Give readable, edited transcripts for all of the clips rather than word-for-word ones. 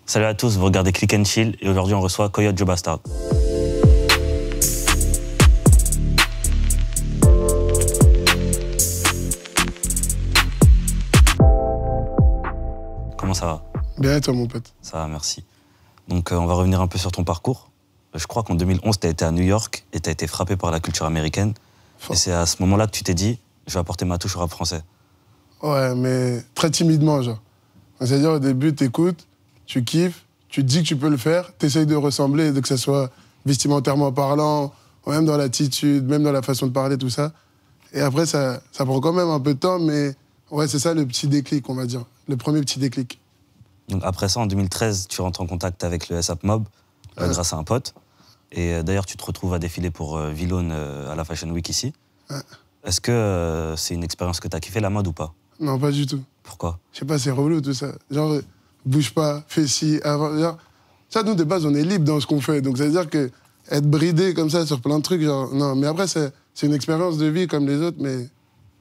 Salut à tous, vous regardez Click and Chill et aujourd'hui on reçoit Coyote Joe Bastard. Comment ça va? Bien, toi, mon pote. Ça va, merci. Donc on va revenir un peu sur ton parcours. Je crois qu'en 2011, tu as été à New York et tu as été frappé par la culture américaine. Et c'est à ce moment-là que tu t'es dit, je vais apporter ma touche au rap français. Ouais, mais très timidement, genre. C'est-à-dire, au début, t'écoutes, tu kiffes, tu te dis que tu peux le faire, t'essayes de ressembler, que ce soit vestimentairement parlant, même dans l'attitude, même dans la façon de parler, tout ça. Et après, ça prend quand même un peu de temps, mais ouais, c'est ça le petit déclic, on va dire. Le premier petit déclic. Donc après ça, en 2013, tu rentres en contact avec le S.A.P. Mob grâce à un pote. Et d'ailleurs, tu te retrouves à défiler pour Vlone à la Fashion Week ici. Ouais. Est-ce que c'est une expérience que tu as kiffé, la mode, ou pas? Non, pas du tout. Pourquoi? Je sais pas, c'est relou tout ça. Genre, bouge pas, fais ci, avant. Genre, ça, nous, de base, on est libre dans ce qu'on fait. Donc, ça veut dire que être bridé comme ça sur plein de trucs, genre, non. Mais après, c'est une expérience de vie comme les autres, mais.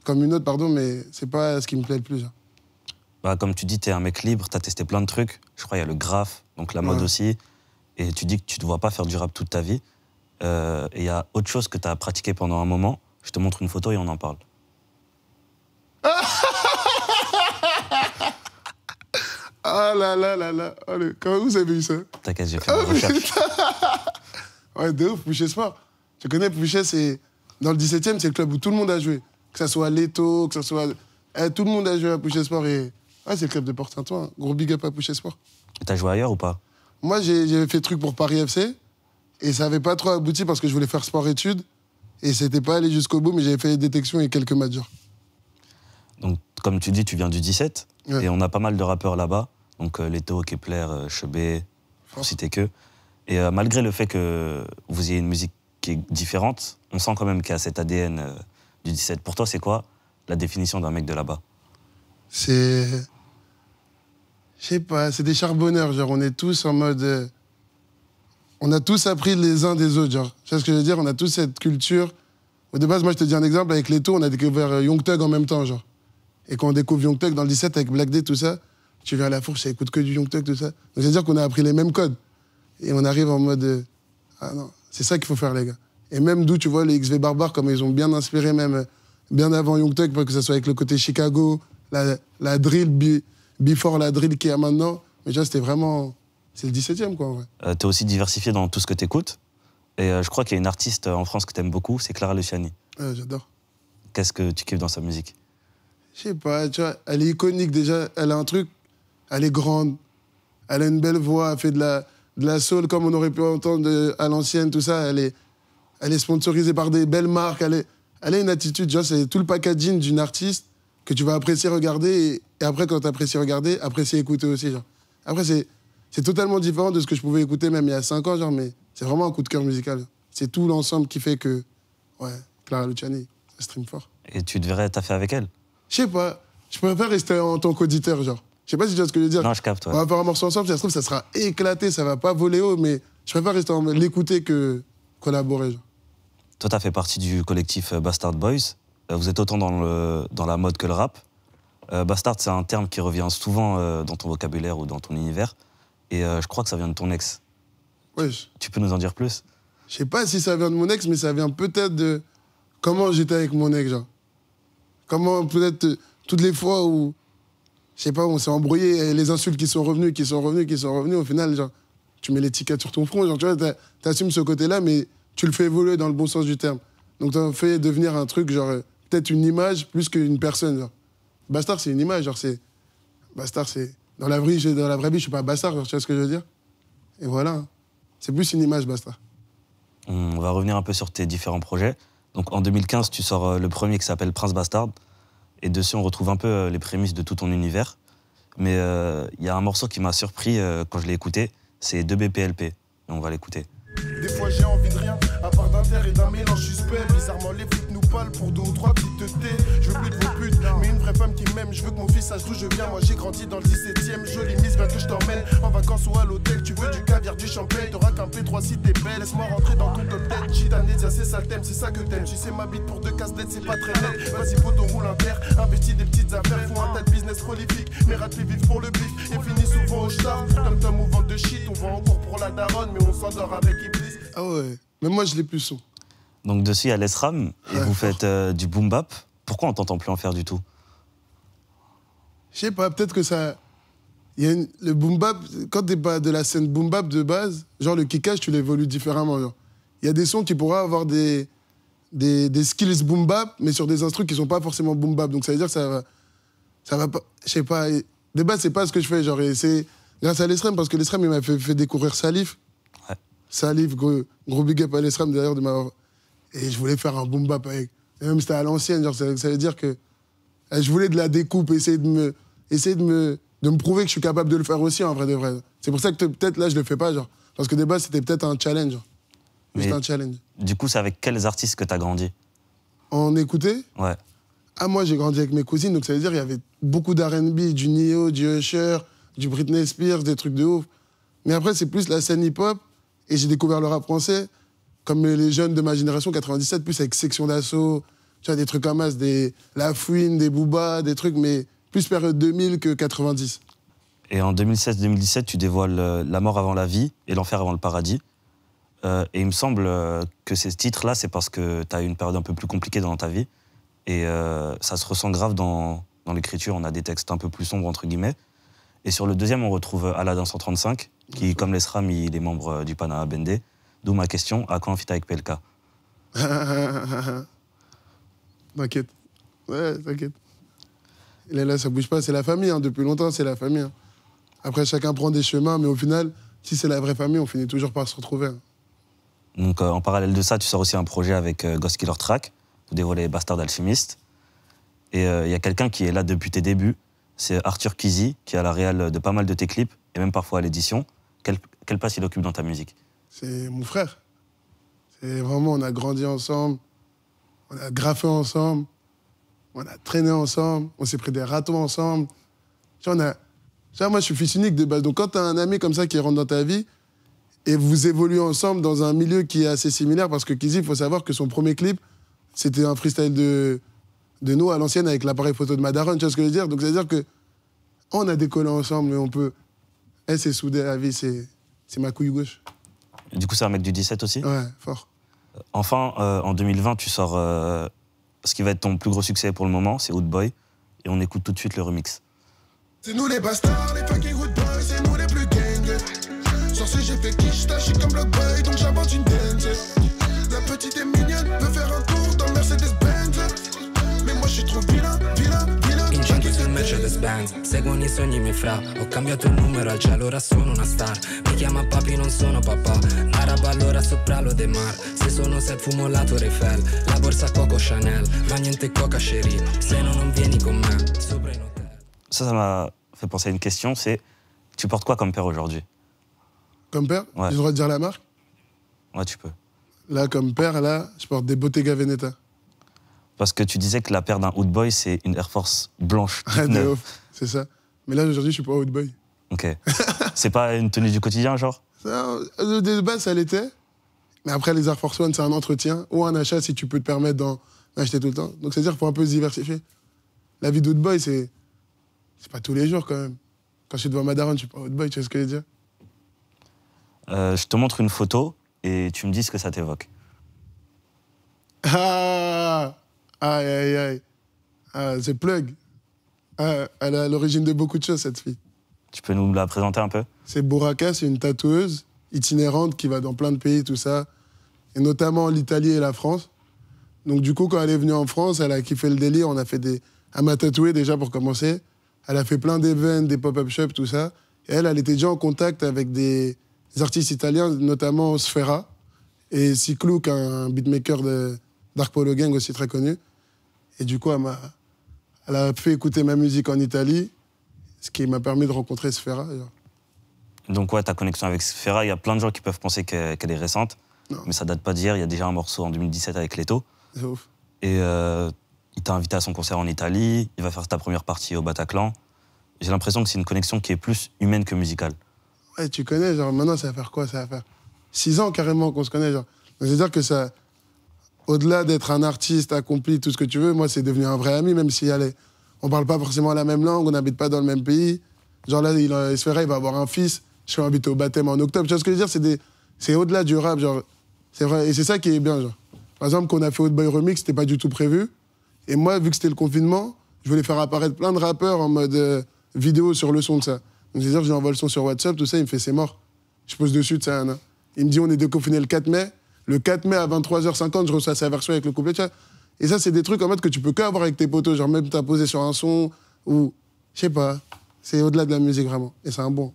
Comme une autre, pardon, mais c'est pas ce qui me plaît le plus, genre. Bah, comme tu dis, t'es un mec libre, t'as testé plein de trucs. Je crois qu'il y a le graphe, donc la mode aussi. Et tu dis que tu ne te vois pas faire du rap toute ta vie. Et il y a autre chose que t'as pratiqué pendant un moment. Je te montre une photo et on en parle. Ah là là là là. Allez, comment vous avez eu ça? T'inquiète, j'ai fait une recherche. Ouais, de ouf, Pouchet Sport. Tu connais Pouchet, c'est... Dans le 17e, c'est le club où tout le monde a joué. Que ça soit Leto, que ça soit... tout le monde a joué à Pouchet Sport et... Ouais, c'est le club de Port-Saint-Ouen. Gros big up à Pouchet Sport. Et t'as joué ailleurs ou pas? Moi, j'ai fait truc pour Paris FC. Et ça n'avait pas trop abouti parce que je voulais faire sport-études. Et c'était pas allé jusqu'au bout, mais j'avais fait des détections et quelques matchs. Donc, comme tu dis, tu viens du 17. Ouais. Et on a pas mal de rappeurs là-bas. Donc, Leto, Kepler, Chebet, pour citer que. Et malgré le fait que vous ayez une musique qui est différente, on sent quand même qu'il y a cet ADN du 17. Pour toi, c'est quoi la définition d'un mec de là-bas? C'est... Je sais pas, c'est des charbonneurs, genre on est tous en mode... on a tous appris les uns des autres, genre. Tu vois ce que je veux dire? On a tous cette culture. Au départ, moi je te dis un exemple, avec Leto, on a découvert Young Thug en même temps, genre. Et quand on découvre Young Thug dans le 17 avec Black Day, tout ça, tu viens à la fourche, ça écoute que du Young Thug, tout ça. Donc c'est-à-dire qu'on a appris les mêmes codes. Et on arrive en mode... ah non, c'est ça qu'il faut faire, les gars. Et même d'où tu vois les XV Barbares, comme ils ont bien inspiré, même bien avant Young Thug, que ce soit avec le côté Chicago, la drill, before la drill qu'il y a maintenant. Mais tu vois, c'était vraiment... C'est le 17e, quoi, en vrai. T'es aussi diversifié dans tout ce que t'écoutes. Et je crois qu'il y a une artiste en France que t'aimes beaucoup, c'est Clara Luciani. Ouais, j'adore. Qu'est-ce que tu kiffes dans sa musique? Je sais pas, tu vois, elle est iconique déjà. Elle a un truc, elle est grande, elle a une belle voix, elle fait de la soul comme on aurait pu entendre à l'ancienne, tout ça. Elle est sponsorisée par des belles marques. Elle a une attitude, tu vois, c'est tout le packaging d'une artiste que tu vas apprécier regarder. Et après, quand tu apprécies regarder, apprécier écouter aussi, genre. Après, c'est totalement différent de ce que je pouvais écouter même il y a 5 ans, genre, mais c'est vraiment un coup de cœur musical. C'est tout l'ensemble qui fait que, ouais, Clara Luciani, ça stream fort. Et tu devrais taffer avec elle? Je sais pas, je préfère rester en tant qu'auditeur, genre. Je sais pas si tu vois ce que je veux dire. Non, je capte, ouais. On va faire un morceau ensemble, si ça se trouve, ça sera éclaté, ça va pas voler haut, mais je préfère rester l'écouter que collaborer, genre. Toi, t'as fait partie du collectif Bastard Boys. Vous êtes autant dans la mode que le rap. Bastard, c'est un terme qui revient souvent dans ton vocabulaire ou dans ton univers. Et je crois que ça vient de ton ex. Wesh. Tu peux nous en dire plus? Je sais pas si ça vient de mon ex, mais ça vient peut-être de comment j'étais avec mon ex, genre. Comment peut-être toutes les fois où, je sais pas, on s'est embrouillé, et les insultes qui sont revenues, au final, genre, tu mets l'étiquette sur ton front, genre, tu vois, t'assumes ce côté-là, mais tu le fais évoluer dans le bon sens du terme. Donc t'en fais devenir un truc, genre, peut-être une image plus qu'une personne, genre. Bastard, c'est une image, genre, c'est... Bastard, c'est... Dans la vraie vie, je suis pas bastard, genre, tu vois ce que je veux dire? Et voilà. C'est plus une image, Bastard. On va revenir un peu sur tes différents projets. Donc en 2015, tu sors le premier qui s'appelle Prince Bastard. Et dessus, on retrouve un peu les prémices de tout ton univers. Mais il y a un morceau qui m'a surpris quand je l'ai écouté, c'est 2BPLP. Et on va l'écouter. Des fois j'ai envie de rien, à part d'un terre et d'un mélange suspect. Bizarrement les flics nous parlent pour 2 ou 3 petites thés. Je veux plus de vos putes, mais une vraie femme qui m'aime. Je veux que mon fils sache d'où je viens. Moi j'ai grandi dans le 17e. Jolie mise, viens que je t'emmène en vacances ou à l'hôtel. Tu veux du caviar, du champagne, t'auras qu'un P3 si t'es belle. Laisse-moi rentrer dans ton top 10. Gitanésia, c'est ça le thème, c'est ça que t'aimes. Tu sais ma bite pour 2 casse-têtes, c'est pas très net. Vas-y poteau, roule un terre, investis des petites affaires. Fous un tas de business prolifique, mais rate les vifs pour le bif. Et finis souvent au star, tom-tom ou va en cours pour la daronne, mais on s'endort avec Iblis. Ah ouais, même moi je l'ai plus son. Donc dessus, il y a l'ESRAM, et Ouais, vous fort. faites du boom bap. Pourquoi on t'entend plus en faire du tout? Je sais pas, peut-être que ça. Le boom bap, quand t'es pas de la scène boom bap de base, genre le kickage, tu l'évolues différemment. Genre. Il y a des sons qui pourraient avoir des skills boom bap, mais sur des instrus qui sont pas forcément boom bap. Donc ça veut dire que ça va pas. Je sais pas. De base, c'est pas ce que je fais. Genre, et c'est grâce à l'ESRAM, parce que l'ESRAM, il m'a fait découvrir Salif. Ouais. Salif, gros big up à l'ESRAM d'ailleurs de m'avoir. Et je voulais faire un boom bap avec. Et même c'était à l'ancienne, genre, ça veut dire que je voulais de la découpe, essayer de me prouver que je suis capable de le faire aussi, en vrai de vrai. C'est pour ça que peut-être là, je le fais pas, genre. Parce que de base, c'était peut-être un challenge. Genre. Juste Mais un challenge. du coup, c'est avec quels artistes que t'as grandi? On écoutait. Ouais. Ah, moi, j'ai grandi avec mes cousines, donc ça veut dire qu'il y avait beaucoup d'R&B, du Neo, du Usher, du Britney Spears, des trucs de ouf. Mais après, c'est plus la scène hip-hop, et j'ai découvert le rap français, comme les jeunes de ma génération, 97, plus avec Section d'Assaut, tu vois, des trucs comme ça, La Fouine, des Booba, des trucs, mais plus période 2000 que 90. Et en 2016-2017, tu dévoiles La mort avant la vie et L'enfer avant le paradis. Et il me semble que ces titres-là, c'est parce que tu as eu une période un peu plus compliquée dans ta vie. Et ça se ressent grave dans l'écriture. On a des textes un peu plus sombres, entre guillemets. Et sur le deuxième, on retrouve Aladdin 135, qui, comme l'ESRAM, il est membre du Panama Bendé. D'où ma question, à quand un feat avec PLK? T'inquiète. Ouais, t'inquiète. Il est là, ça bouge pas, c'est la famille, hein. Depuis longtemps, c'est la famille. Hein. Après, chacun prend des chemins, mais au final, si c'est la vraie famille, on finit toujours par se retrouver. Hein. Donc, en parallèle de ça, tu sors aussi un projet avec Ghost Killer Track. Vous dévoilez Bastard Alchimiste. Et il y a quelqu'un qui est là depuis tes débuts. C'est Arthur Kizi, qui est à la réal de pas mal de tes clips, et même parfois à l'édition. Quelle place il occupe dans ta musique? C'est mon frère. C'est vraiment, on a grandi ensemble, on a graffé ensemble, on a traîné ensemble, on s'est pris des râteaux ensemble. Tu vois, moi, je suis fils unique de base. Donc, quand tu as un ami comme ça qui rentre dans ta vie, et vous évoluez ensemble dans un milieu qui est assez similaire, parce que Kizi, il faut savoir que son premier clip, c'était un freestyle de nous à l'ancienne avec l'appareil photo de Madaron, tu vois ce que je veux dire? Donc, ça veut dire que on a décollé ensemble, mais on peut... c'est soudé, la vie, c'est ma couille gauche. Du coup, c'est un mec du 17 aussi? Ouais, fort. Enfin, en 2020, tu sors ce qui va être ton plus gros succès pour le moment, c'est Hood Boy. Et on écoute tout de suite le remix. C'est nous les bastards, les fucking good boys, c'est nous les plus gang. Sur ce j'ai fait quiche, je suis comme Block Boy, donc j'invente une dance. La petite est mignonne, veut faire un tour dans Mercedes-Benz. Mais moi je suis trop vilain. Incendi sul Mercedes-Benz, seguono i sogni miei fra. Ho cambiato il numero al cielo, ora sono una star. Mi chiama papi, non sono papà. Araba allora sopra lo De Mar. Se sono set fumo la Torre Eiffel. La borsa Coco Chanel, ma niente Coca Cherie. Se no non vieni con me, sopra in hotel. Ça m'a fait penser à une question, c'est tu portes quoi comme paire aujourd'hui? Comme père, Ouais. j'ai le droit de dire la marque? Ouais, tu peux. Là, comme père, là, je porte des Bottega Veneta. Parce que tu disais que la paire d'un Hood Boy, c'est une Air Force blanche toute Ah, de neuve. ouf, c'est ça. Mais là, aujourd'hui, je suis pas Out Boy. Ok. C'est pas une tenue du quotidien, genre? Ça, de base, ça l'était. Mais après, les Air Force One, c'est un entretien ou un achat si tu peux te permettre d'en acheter tout le temps. Donc, c'est-à-dire qu'il faut un peu se diversifier. La vie d'Out Boy, c'est pas tous les jours, quand même. Quand je suis devant Madaron, je suis pas Out Boy, tu vois ce que je veux dire? Je te montre une photo et tu me dis ce que ça t'évoque. Ah! Aïe, aïe, aïe. Ah, c'est Plug. Ah, elle est à l'origine de beaucoup de choses, cette fille. Tu peux nous la présenter un peu? C'est Bouraka, c'est une tatoueuse itinérante qui va dans plein de pays, tout ça, et notamment l'Italie et la France. Donc du coup, quand elle est venue en France, elle a kiffé le délire, on a fait elle m'a tatoué déjà pour commencer. Elle a fait plein d'événements, des pop-up shops, tout ça. Et elle était déjà en contact avec des artistes italiens, notamment Sfera et Ciclouk, un beatmaker de Dark Polo Gang aussi très connu. Et du coup, elle a fait écouter ma musique en Italie, ce qui m'a permis de rencontrer Sfera. Donc ouais, ta connexion avec Sfera, il y a plein de gens qui peuvent penser qu'elle est récente, Non. mais ça date pas d'hier. Il y a déjà un morceau en 2017 avec Leto. C'est ouf. Et il t'a invité à son concert en Italie, il va faire ta première partie au Bataclan. J'ai l'impression que c'est une connexion qui est plus humaine que musicale. Ouais, tu connais, genre, maintenant, ça va faire quoi? Ça va faire 6 ans carrément qu'on se connaît, genre. Donc, c'est-à-dire que ça, au-delà d'être un artiste accompli, tout ce que tu veux, moi, c'est devenu un vrai ami, même si on parle pas forcément la même langue, on n'habite pas dans le même pays. Genre là, Sfera, il va avoir un fils, je serais invité au baptême en octobre. Tu vois ce que je veux dire? C'est au-delà du rap, genre. C'est vrai. Et c'est ça qui est bien, genre. Par exemple, quand on a fait Old Boy Remix, c'était pas du tout prévu. Et moi, vu que c'était le confinement, je voulais faire apparaître plein de rappeurs en mode vidéo sur le son de ça. Donc, c'est-à-dire que j'envoie le son sur WhatsApp, tout ça, il me fait c'est mort. Je pose dessus de ça, hein. Il me dit on est déconfiné le 4 mai. Le 4 mai à 23h50, je reçois sa version avec le couplet, tu vois. Et ça, c'est des trucs en mode que tu peux qu'avoir avec tes potos, genre même t'as posé sur un son ou je sais pas. C'est au-delà de la musique vraiment. Et c'est un bon.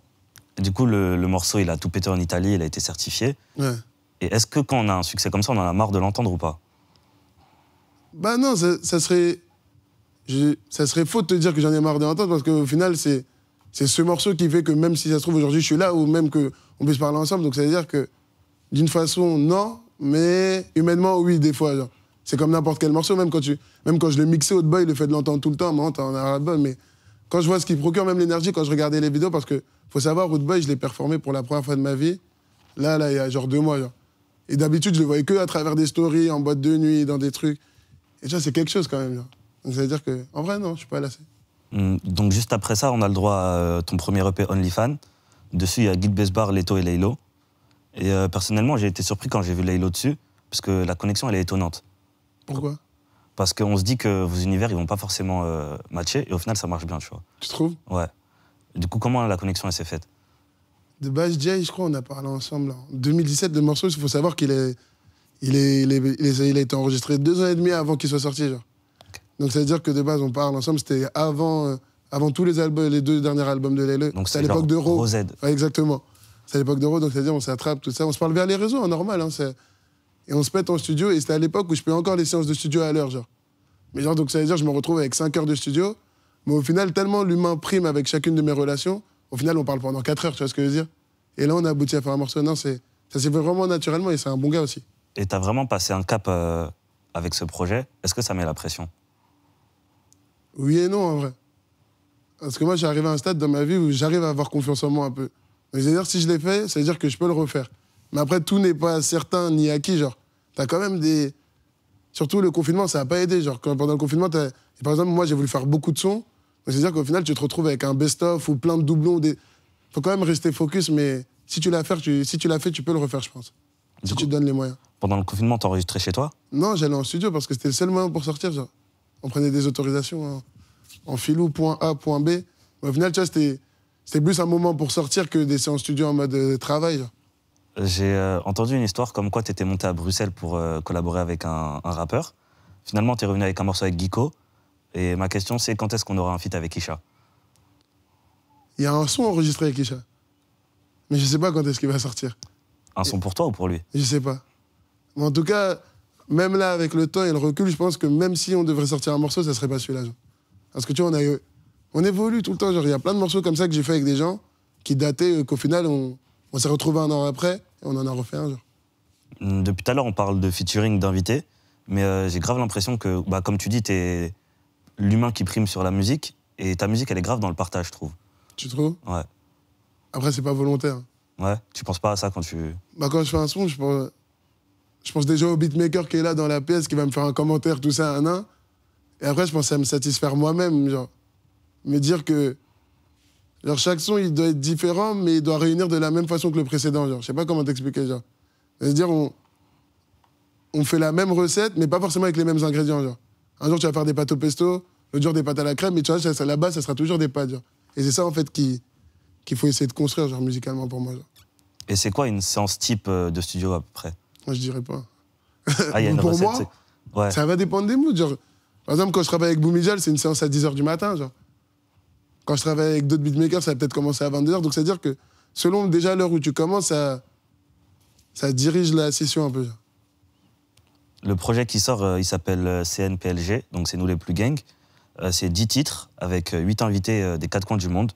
Et du coup, le morceau, il a tout pété en Italie, il a été certifié. Ouais. Et est-ce que quand on a un succès comme ça, on en a marre de l'entendre ou pas? Bah non, ça serait faux de te dire que j'en ai marre d'entendre parce qu'au final, c'est ce morceau qui fait que même si ça se trouve aujourd'hui je suis là ou même qu'on puisse parler ensemble, donc ça veut dire que d'une façon, non, mais humainement, oui, des fois. Genre. C'est comme n'importe quel morceau, même quand je l'ai mixé Old Boy, le fait de l'entendre tout le temps, moi, t'en as ras-le-bol, mais quand je vois ce qui procure même l'énergie quand je regardais les vidéos, parce que faut savoir, Old Boy, je l'ai performé pour la première fois de ma vie, là, il y a genre 2 mois, genre. Et d'habitude, je le voyais que à travers des stories, en boîte de nuit, dans des trucs. Et ça, c'est quelque chose quand même, genre. Donc ça veut dire que, en vrai, non, je suis pas lassé. Donc juste après ça, on a le droit à ton premier EP OnlyFans. Dessus, il y a Guide Besbar, Leto et Laylo. Et personnellement, j'ai été surpris quand j'ai vu Laylo dessus, parce que la connexion, elle est étonnante. Pourquoi? Parce qu'on se dit que vos univers, ils vont pas forcément matcher, et au final, ça marche bien, tu vois. Tu trouves? Ouais. Du coup, comment la connexion, elle s'est faite? De base, Jay, je crois, on a parlé ensemble. En 2017, le morceau, il faut savoir qu'il a été enregistré 2 ans et demi avant qu'il soit sorti, genre. Donc ça veut dire que de base, on parle ensemble, c'était avant tous les albums, les 2 derniers albums de Laylo. Donc c'est à l'époque de Raw. Rosed. Ouais, exactement. C'est à l'époque de Raw, donc c'est-à-dire on s'attrape, tout ça. On se parle via les réseaux, hein, normal. Hein, et on se pète en studio, et c'était à l'époque où je payais encore les séances de studio à l'heure, genre. Mais genre, donc ça veut dire que je me retrouve avec 5 heures de studio, mais au final, tellement l'humain prime avec chacune de mes relations, au final, on parle pendant 4 heures, tu vois ce que je veux dire? Et là, on a abouti à faire un morceau. Non, ça s'est fait vraiment naturellement, et c'est un bon gars aussi. Et t'as vraiment passé un cap avec ce projet. Est-ce que ça met la pression? Oui et non, en vrai. Parce que moi, j'ai arrivé à un stade dans ma vie où j'arrive à avoir confiance en moi un peu. Donc, c'est-à-dire, si je l'ai fait, c'est-à-dire que je peux le refaire. Mais après, tout n'est pas certain ni acquis, genre. T'as quand même des... Surtout, le confinement, ça n'a pas aidé. Genre, pendant le confinement, par exemple, moi, j'ai voulu faire beaucoup de sons. Donc, c'est-à-dire qu'au final, tu te retrouves avec un best-of ou plein de doublons. Faut quand même rester focus, mais si tu l'as fait, tu peux le refaire, je pense. Si tu te donnes les moyens. Pendant le confinement, t'enregistrais chez toi? Non, j'allais en studio parce que c'était le seul moyen pour sortir, genre. On prenait des autorisations en filou, point A, point B. Mais au final, tu vois, c'était plus un moment pour sortir que des séances studio en mode travail. Genre. J'ai entendu une histoire comme quoi tu étais monté à Bruxelles pour collaborer avec un rappeur. Finalement, tu es revenu avec un morceau avec Guico. Et ma question, c'est quand est-ce qu'on aura un feat avec Isha? Il y a un son enregistré avec Isha. Mais je sais pas quand est-ce qu'il va sortir. Un son pour toi ou pour lui? Je sais pas. Mais en tout cas, même là, avec le temps et le recul, je pense que même si on devrait sortir un morceau, ça serait pas celui-là. Genre. Parce que tu vois, on évolue tout le temps. Il y a plein de morceaux comme ça que j'ai fait avec des gens qui dataient, qu'au final, on s'est retrouvés 1 an après et on en a refait un. Genre. Depuis tout à l'heure, on parle de featuring, d'invités. Mais j'ai grave l'impression que, comme tu dis, t'es l'humain qui prime sur la musique. Et ta musique, elle est grave dans le partage, je trouve. Tu trouves? Ouais. Après, c'est pas volontaire. Ouais, tu penses pas à ça quand tu... Quand je fais un son, je pense déjà au beatmaker qui est là dans la pièce, qui va me faire un commentaire, tout ça, un. Et après, je pense à me satisfaire moi-même, genre. Me dire que genre, chaque son, il doit être différent, mais il doit réunir de la même façon que le précédent, genre. Je sais pas comment t'expliquer, genre. C'est-à-dire, on fait la même recette, mais pas forcément avec les mêmes ingrédients, genre. Un jour, tu vas faire des pâtes au pesto, l'autre jour, des pâtes à la crème, mais tu vois, la base, ça sera toujours des pâtes, genre. Et c'est ça, en fait, qu'il faut essayer de construire, genre, musicalement, pour moi, genre. Et c'est quoi une séance type de studio, à peu près? Moi, je dirais pas. Ah, il y a une pour recette, moi, ouais. ça va dépendre des moods, genre. Par exemple, quand je travaille avec Boumijal, c'est une séance à 10h du matin, genre. Quand je travaille avec d'autres beatmakers, ça va peut-être commencer à 22h. Donc, c'est-à-dire que selon déjà l'heure où tu commences, ça dirige la session un peu. Genre. Le projet qui sort, il s'appelle CNPLG, donc c'est Nous les plus gang. C'est 10 titres avec 8 invités des 4 coins du monde.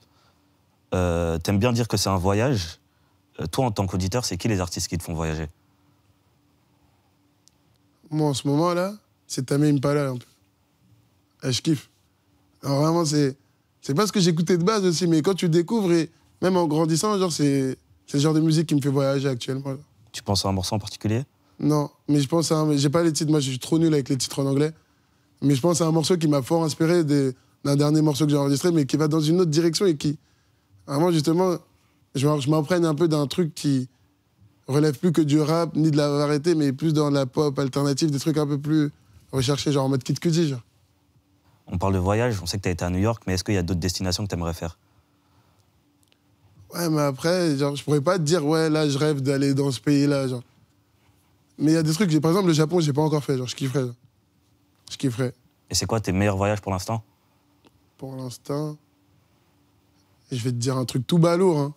T'aimes bien dire que c'est un voyage. Toi, en tant qu'auditeur, c'est qui les artistes qui te font voyager? Moi, en ce moment-là, c'est Tame Impala, un peu. Et je kiffe. Alors, vraiment, c'est pas ce que j'écoutais de base aussi, mais quand tu découvres, et même en grandissant, genre, c'est le genre de musique qui me fait voyager actuellement. Genre. Tu penses à un morceau en particulier? Non, mais je pense à j'ai pas les titres, moi je suis trop nul avec les titres en anglais, mais je pense à un morceau qui m'a fort inspiré d'un dernier morceau que j'ai enregistré, mais qui va dans une autre direction et qui, vraiment justement, je m'imprègne un peu d'un truc qui relève plus que du rap, ni de la variété, mais plus dans la pop alternative, des trucs un peu plus recherchés, genre en mode Kid Cudi, genre. On parle de voyage, on sait que tu as été à New York, mais est-ce qu'il y a d'autres destinations que tu aimerais faire? Ouais, mais après, genre, je pourrais pas te dire, ouais, là, je rêve d'aller dans ce pays-là, genre. Mais il y a des trucs, par exemple, le Japon, j'ai pas encore fait, genre, je kifferais. Genre. Je kifferais. Et c'est quoi tes meilleurs voyages pour l'instant? Pour l'instant, je vais te dire un truc tout balourd, hein.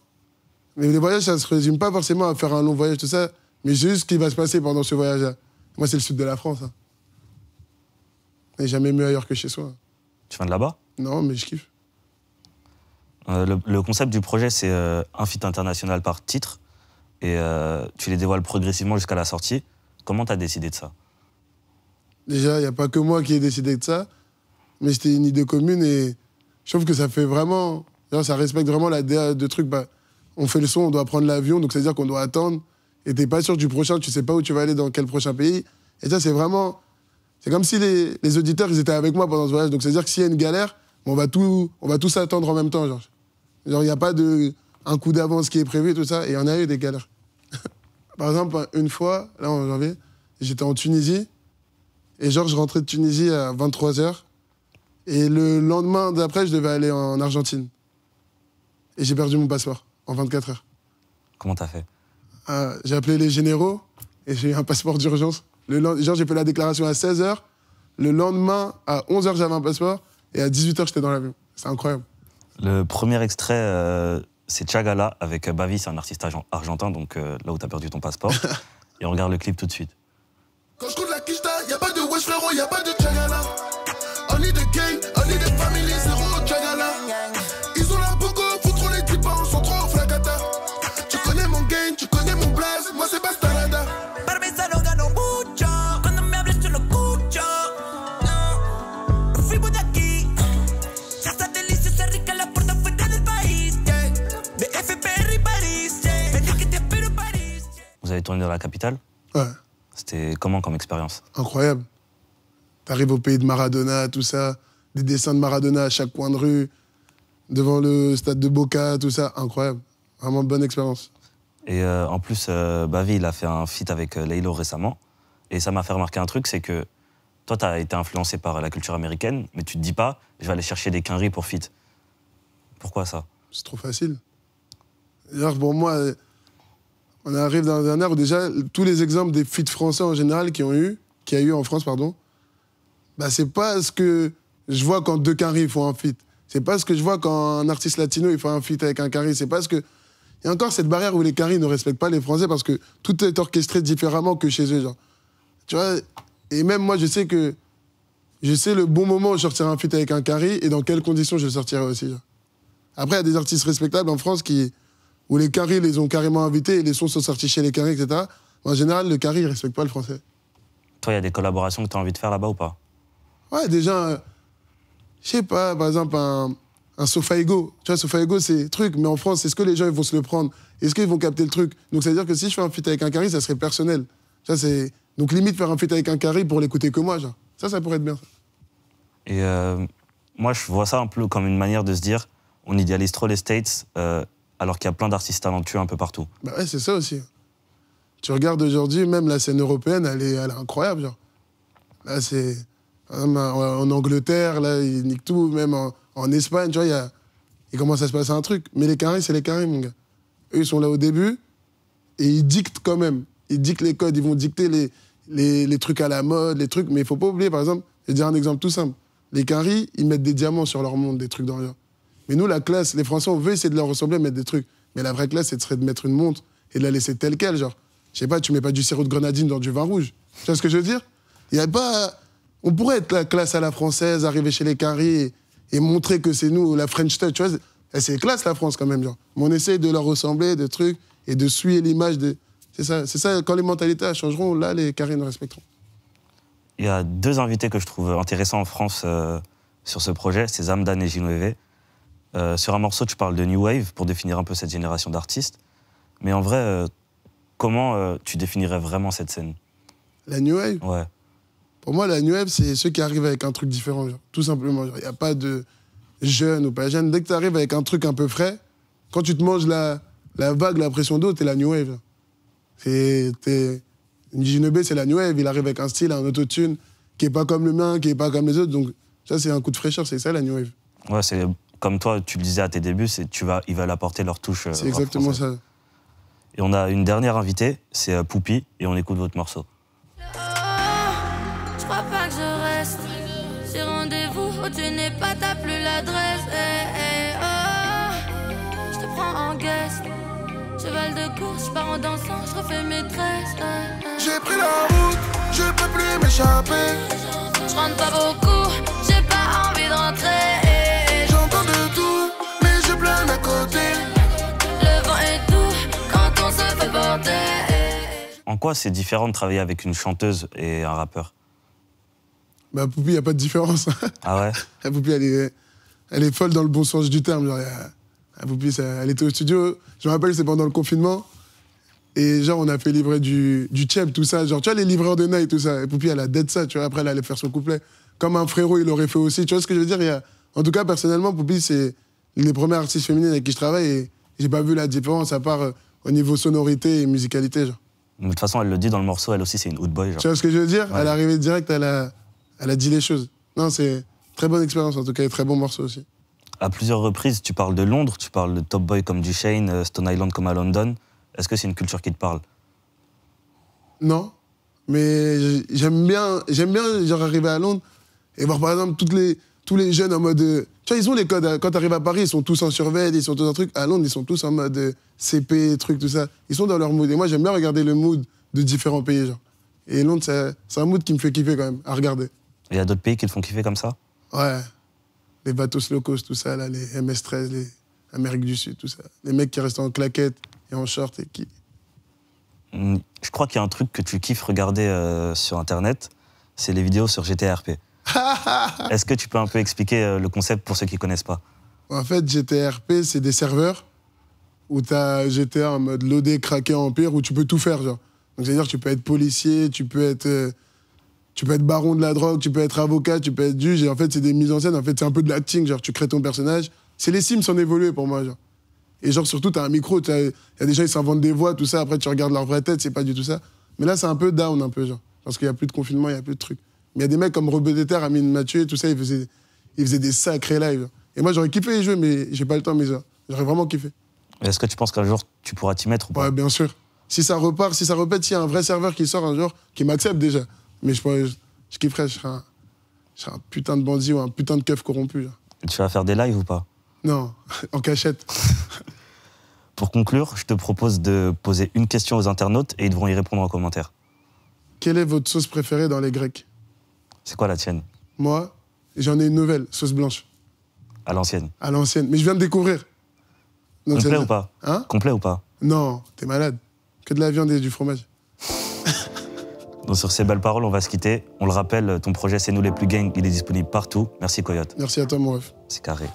Mais les voyages, ça se résume pas forcément à faire un long voyage, tout ça, mais juste ce qui va se passer pendant ce voyage-là. Moi, c'est le sud de la France, hein. Et jamais mieux ailleurs que chez soi. Tu viens de là-bas? Non, mais je kiffe. Le concept du projet, c'est un feat international par titre. Et tu les dévoiles progressivement jusqu'à la sortie. Comment tu as décidé de ça? Déjà, il n'y a pas que moi qui ai décidé de ça, mais c'était une idée commune et je trouve que ça fait vraiment... Genre, ça respecte vraiment la DA de trucs. Bah, on fait le son, on doit prendre l'avion, donc c'est-à-dire qu'on doit attendre. Et t'es pas sûr du prochain, tu sais pas où tu vas aller, dans quel prochain pays. Et ça, c'est vraiment... C'est comme si les auditeurs, ils étaient avec moi pendant ce voyage. Donc c'est-à-dire que s'il y a une galère, on va tous attendre en même temps, genre. Genre, il n'y a pas un coup d'avance qui est prévu, tout ça, et il y en a eu des galères. Par exemple, une fois, là en janvier, j'étais en Tunisie, et genre, je rentrais de Tunisie à 23h, et le lendemain d'après, je devais aller en Argentine. Et j'ai perdu mon passeport en 24 heures. Comment t'as fait? J'ai appelé les généraux, et j'ai eu un passeport d'urgence. Genre, j'ai fait la déclaration à 16h, le lendemain, à 11h, j'avais un passeport, et à 18h, j'étais dans l'avion. C'est incroyable. Le premier extrait, c'est Chagala avec Bavi, c'est un artiste argentin, donc là où t'as perdu ton passeport. Et on regarde le clip tout de suite. Quand je compte la quicheta, y'a pas de wesh frérot, y'a pas de Chagala. Only the gang, only the family, zéro Chagala. Ils ont la boco, faut trop les types, on sont trop flacata. Tu connais mon game, tu connais mon blaze, moi c'est Bastarada. Permisa no gano mucho, cuando me hables yo lo escucho. No, nos fuimos de aquí. Ya está deliciosa, rica la puerta fuera del país, yeah. De FPR y París, yeah. Ven que te espero en París, yeah. Vous avez tourné dans la capitale? Ouais. C'était comment comme expérience? Incroyable. T'arrives au pays de Maradona, tout ça, des dessins de Maradona à chaque coin de rue, devant le stade de Boca, tout ça, incroyable. Vraiment bonne expérience. Et en plus, Bavi, il a fait un feat avec Laylo récemment. Et ça m'a fait remarquer un truc, c'est que toi, t'as été influencé par la culture américaine, mais tu te dis pas, je vais aller chercher des quinries pour feat. Pourquoi ça? C'est trop facile. D'ailleurs, pour moi, on arrive dans un ère où déjà, tous les exemples des feats français en général qu'il y a eu en France, pardon, bah, c'est pas ce que je vois quand deux quinries font un feat. C'est pas ce que je vois quand un artiste latino il fait un feat avec un quinri. C'est pas ce que... Il y a encore cette barrière où les quinries ne respectent pas les Français parce que tout est orchestré différemment que chez eux, genre. Tu vois, et même moi, je sais le bon moment où je sortirai un feat avec un quinri et dans quelles conditions je le sortirai aussi, genre. Après, il y a des artistes respectables en France où les quinries les ont carrément invités et les sons sont sortis chez les quinries, etc. En général, le quinri, il ne respecte pas le français. Toi, il y a des collaborations que tu as envie de faire là-bas ou pas? Ouais, déjà, je sais pas, par exemple, un Sofaigo. Tu vois, Sofaigo, c'est truc, mais en France, est-ce que les gens ils vont se le prendre? Est-ce qu'ils vont capter le truc? Donc, ça veut dire que si je fais un feat avec un quinri, ça serait personnel. Ça, c'est... Donc, limite, faire un feat avec un quinri pour l'écouter que moi, genre. Ça pourrait être bien. Et moi, je vois ça un peu comme une manière de se dire, on idéalise trop les States, alors qu'il y a plein d'artistes talentueux un peu partout. Bah ouais, c'est ça aussi. Tu regardes aujourd'hui, même la scène européenne, elle est incroyable, genre. Là, c'est... En Angleterre, là, ils niquent tout. Même en Espagne, tu vois, il commence à se passer un truc. Mais les quinris, c'est les quinris, mon gars. Eux, ils sont là au début et ils dictent quand même. Ils dictent les codes, ils vont dicter les trucs à la mode, les trucs. Mais il faut pas oublier, par exemple, je vais dire un exemple tout simple. Les quinris, ils mettent des diamants sur leur montre, des trucs dans le genre. Mais nous, la classe, les Français, on veut essayer de leur ressembler, mettre des trucs. Mais la vraie classe, ce serait de mettre une montre et de la laisser telle qu'elle, genre. Je sais pas, tu mets pas du sirop de grenadine dans du vin rouge. Tu vois ce que je veux dire? Il y a pas... On pourrait être la classe à la française, arriver chez les quinris et montrer que c'est nous, la French touch, tu vois. C'est classe, la France, quand même, genre. Mais on essaye de leur ressembler, de trucs, et de suivre l'image de... C'est ça, quand les mentalités changeront, là, les quinris nous respecteront. Il y a deux invités que je trouve intéressants en France sur ce projet, c'est Zamdan et Ginueve. Sur un morceau, tu parles de New Wave, pour définir un peu cette génération d'artistes. Mais en vrai, comment tu définirais vraiment cette scène? La New Wave? Ouais. Pour moi, la New Wave, c'est ceux qui arrivent avec un truc différent, genre, tout simplement. Il n'y a pas de jeune ou pas jeune. Dès que tu arrives avec un truc un peu frais, quand tu te manges la la vague, la pression d'eau, t'es la new wave. Ginebé, c'est la new wave. Il arrive avec un style, un autotune qui est pas comme le mien, qui est pas comme les autres. Donc ça, c'est un coup de fraîcheur, c'est ça la new wave. Ouais, c'est comme toi, tu le disais à tes débuts, ils veulent apporter leur touche. C'est exactement ça. Et on a une dernière invitée, c'est Poupie, et on écoute votre morceau. Je crois pas que je reste. J'ai rendez-vous où tu n'es pas, t'as plus l'adresse. Je te prends en guest. Cheval de course, je pars en dansant, je refais mes tresses. J'ai pris la route, je peux plus m'échapper. Je rentre pas beaucoup, j'ai pas envie de rentrer. J'entends de tout, mais je plane à côté. Le vent est doux quand on se fait porter. En quoi c'est différent de travailler avec une chanteuse et un rappeur? Bah, Poupie, y a pas de différence. Ah ouais? La Poupie, elle est folle dans le bon sens du terme. Genre, la Poupie, elle était au studio. Je me rappelle, c'est pendant le confinement. Et genre, on a fait livrer du tchèp, tout ça. Genre, tu vois, les livreurs de Nike, tout ça. Et Poupie, elle a dead ça, tu vois. Après, elle allait faire son couplet. Comme un frérot, il aurait fait aussi. Tu vois ce que je veux dire? En tout cas, personnellement, Poupie, c'est une des premières artistes féminines avec qui je travaille. Et j'ai pas vu la différence, à part au niveau sonorité et musicalité, genre. De toute façon, elle le dit dans le morceau, elle aussi, c'est une hood boy. Genre. Tu vois ce que je veux dire? Ouais. Elle est arrivée direct, elle a dit les choses. Non, c'est très bonne expérience, en tout cas, et très bon morceau aussi. À plusieurs reprises, tu parles de Londres, tu parles de Top Boy comme Duchesne, Stone Island comme à London. Est-ce que c'est une culture qui te parle? Non, mais j'aime bien genre, arriver à Londres et voir, par exemple, tous les jeunes en mode... tu vois, ils ont les codes. Quand tu arrives à Paris, ils sont tous en survêt, ils sont tous en truc. À Londres, ils sont tous en mode CP, truc, tout ça. Ils sont dans leur mood. Et moi, j'aime bien regarder le mood de différents pays, genre. Et Londres, c'est un mood qui me fait kiffer, quand même, à regarder. Il y a d'autres pays qui te font kiffer comme ça? Ouais. Les bateaux low cost, tout ça, là, les MS-13, les Amérique du Sud, tout ça. Les mecs qui restent en claquettes et en short et qui... Je crois qu'il y a un truc que tu kiffes regarder sur Internet, c'est les vidéos sur GTRP. Est-ce que tu peux un peu expliquer le concept pour ceux qui ne connaissent pas? En fait, GTRP, c'est des serveurs où tu as GTA en mode loadé, craqué, empire, où tu peux tout faire, genre. Donc, c'est-à-dire que tu peux être policier, tu peux être baron de la drogue, tu peux être avocat, tu peux être juge. Et en fait, c'est des mises en scène. En fait, c'est un peu de l'acting, genre, tu crées ton personnage. C'est les Sims en évolué pour moi, genre. Et genre, surtout, t'as un micro, il y a des gens, ils s'inventent des voix, tout ça. Après, tu regardes leur vraie tête, c'est pas du tout ça. Mais là, c'est un peu down, un peu, genre. Parce qu'il y a plus de confinement, il y a plus de trucs. Mais il y a des mecs comme Rebeu Déter, Amine Mathieu, tout ça, ils faisaient des sacrés lives. Et moi, j'aurais kiffé y jouer, mais j'ai pas le temps, mais j'aurais vraiment kiffé. Est-ce que tu penses qu'un jour, tu pourras t'y mettre ou pas? Ouais, bien sûr. Si ça repart, si ça répète, s'il y a un vrai serveur qui sort un jour, qui m'accepte déjà. Mais je kifferais, je serais un putain de bandit ou un putain de keuf corrompu, genre. Et tu vas faire des lives ou pas? Non, en cachette. Pour conclure, je te propose de poser une question aux internautes et ils devront y répondre en commentaire. Quelle est votre sauce préférée dans les Grecs? C'est quoi la tienne? Moi, j'en ai une nouvelle, sauce blanche. À l'ancienne. À l'ancienne. Mais je viens de découvrir. Donc, Complet ou pas? Hein? Complet ou pas? Non, t'es malade. Que de la viande et du fromage. Donc sur ces belles paroles, on va se quitter. On le rappelle, ton projet C'est nous les plus gang, il est disponible partout. Merci Coyote. Merci à toi, mon ref. C'est carré.